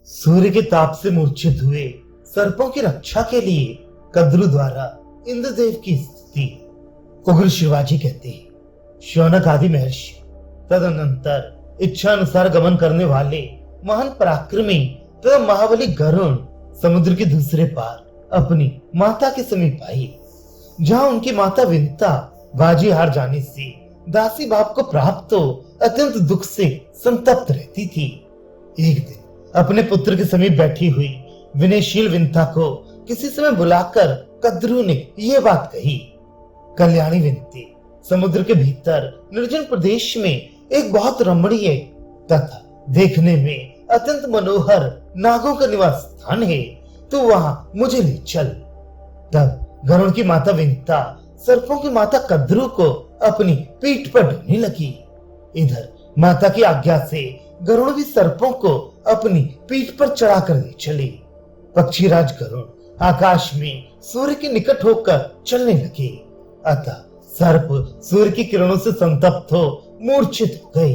सूर्य के ताप से मूर्छित हुए सर्पों की रक्षा के लिए कद्रु द्वारा इंद्रदेव की स्तुति। उग्र शिवाजी कहते हैं, शौनक आदि महर्षि तदनंतर इच्छा अनुसार गमन करने वाले महान पराक्रमी तथा महाबली गरुण समुद्र के दूसरे पार अपनी माता के समीप आई, जहां उनकी माता विंता बाजी हार जाने से दासी भाव को प्राप्त हो अत्यंत दुख से संतप्त रहती थी। एक दिन अपने पुत्र के समीप बैठी हुई विनयशील विंता को किसी समय बुलाकर कद्रु ने यह बात कही, कल्याणी विनती, समुद्र के भीतर निर्जन प्रदेश में एक बहुत रमणीय तथा देखने में अत्यंत मनोहर नागों का निवास स्थान है, तो वहां मुझे ले चल। तब गरुड़ की माता विंता सर्पों की माता कद्रु को अपनी पीठ पर ढोने लगी। इधर माता की आज्ञा से गरुड़ भी सर्पों को अपनी पीठ पर चढ़ा कर ले चले। पक्षीराज गरुड़ आकाश में सूर्य के निकट होकर चलने लगे, अतः सर्प सूर्य की किरणों से संतप्त हो मूर्छित हो गए।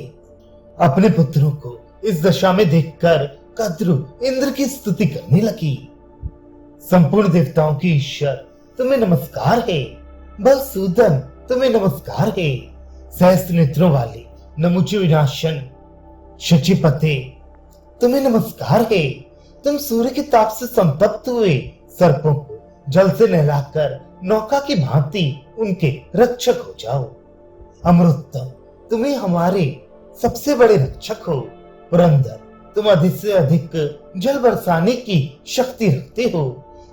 अपने पुत्रों को इस दशा में देखकर कद्रु इंद्र की स्तुति करने लगी। संपूर्ण देवताओं की ईश्वर तुम्हें नमस्कार है, बलसूदन तुम्हें नमस्कार है, सहस्त्र नेत्रों वाले नमुचि विनाशन शचीपते तुम्हें नमस्कार है। तुम सूर्य के ताप से संतप्त हुए सर्पों को जल से नहलाकर नौका की भांति उनके रक्षक हो जाओ। अमृतम तुम्हें हमारे सबसे बड़े रक्षक हो। पुरंदर तुम अधिक से अधिक जल बरसाने की शक्ति रखते हो।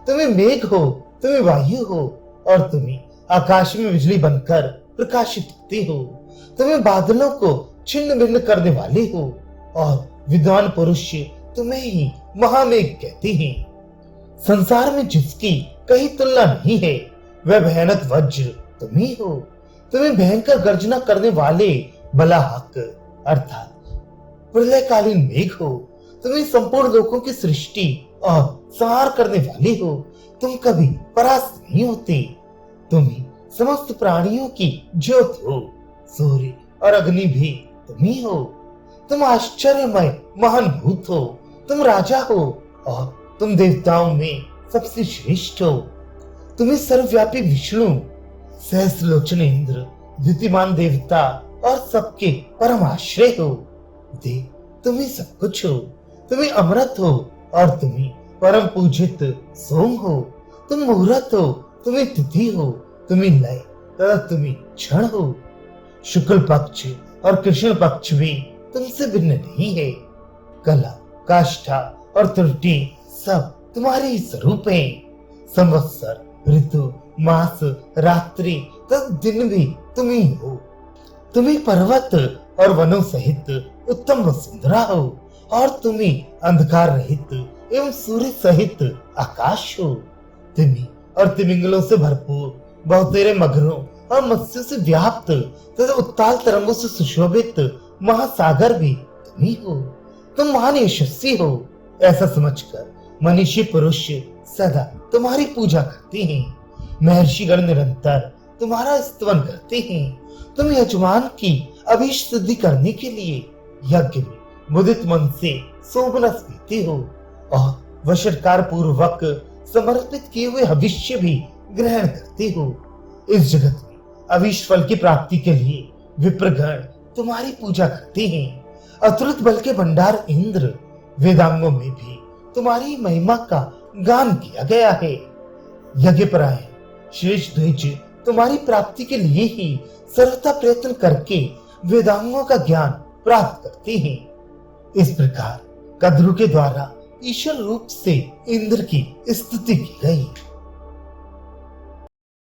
तुम्हें मेघ हो, तुम्हें वायु हो और तुम्हें आकाश में बिजली बनकर प्रकाशित होते हो। तुम्हें बादलों को छिन्न भिन्न करने वाले हो और विद्वान पुरुष तुम्हें ही महामेघ कहते हैं। संसार में जिसकी कहीं तुलना नहीं है, वह भयानक वज्र तुम ही हो। तुम्हें भयंकर गर्जना करने वाले बलाहक अर्थात प्रलयकालीन मेघ हो। तुम्हें संपूर्ण लोकों की सृष्टि और संहार करने वाले हो। तुम कभी परास्त नहीं होते। तुम ही समस्त प्राणियों की ज्योत हो। सूर्य और अग्नि भी तुम ही हो। तुम आश्चर्यमय महान भूत हो। तुम राजा हो और तुम देवताओं में सबसे श्रेष्ठ हो। तुम्हें सर्वव्यापी विष्णु, सहस्रलोचन इंद्र, द्वितीयमान देवता और सबके परम आश्रय हो। देव तुम ही सब कुछ हो। तुम्हें अमृत हो और तुम्हें परम पूजित सोम हो। तुम मुहूर्त हो, तुम्हें तिथि हो, तुम्हें लय तथा तुम्हें क्षण हो। शुक्ल पक्ष और कृष्ण पक्ष भी तुमसे भिन्न नहीं है। कला, काष्ठा और त्रुटि सब तुम्हारे ही स्वरूप है। संवत्सर, ऋतु, मास, रात्रि तथा दिन भी तुम ही हो। तुम्हें पर्वत और वनों सहित उत्तम वसुंधरा हो और तुम्हें अंधकार रहित एवं सूर्य सहित आकाश हो। तुम्हें और तिमिंगलों से भरपूर बहुतेरे मगरों और मत्स्यों से व्याप्त तथा उत्ताल तरंगों से सुशोभित महासागर भी तुम ही हो। तुम महान यशस्वी हो। ऐसा समझकर मनीषी पुरुष सदा तुम्हारी पूजा करते हैं। महर्षिगण निरंतर तुम्हारा स्तवन करते हैं। तुम यजमान की अभीष्ट सिद्धि करने के लिए यज्ञ में मुदित मन से सोमरस पीते हो और वशटकार पूर्वक समर्पित किए हुए हविष्य भी ग्रहण करते हो। इस जगत में अभीष्ट फल की प्राप्ति के लिए विप्रगण तुम्हारी पूजा करते हैं। अतुलित बल के भंडार इंद्र, वेदांगों में भी तुम्हारी महिमा का गान किया गया है। यज्ञपरायण श्रेष्ठ द्विज तुम्हारी प्राप्ति के लिए ही सर्वथा प्रयत्न करके वेदांगों का ज्ञान प्राप्त करते हैं। इस प्रकार कद्रु के द्वारा ईश्वर रूप से इंद्र की स्तुति की गई।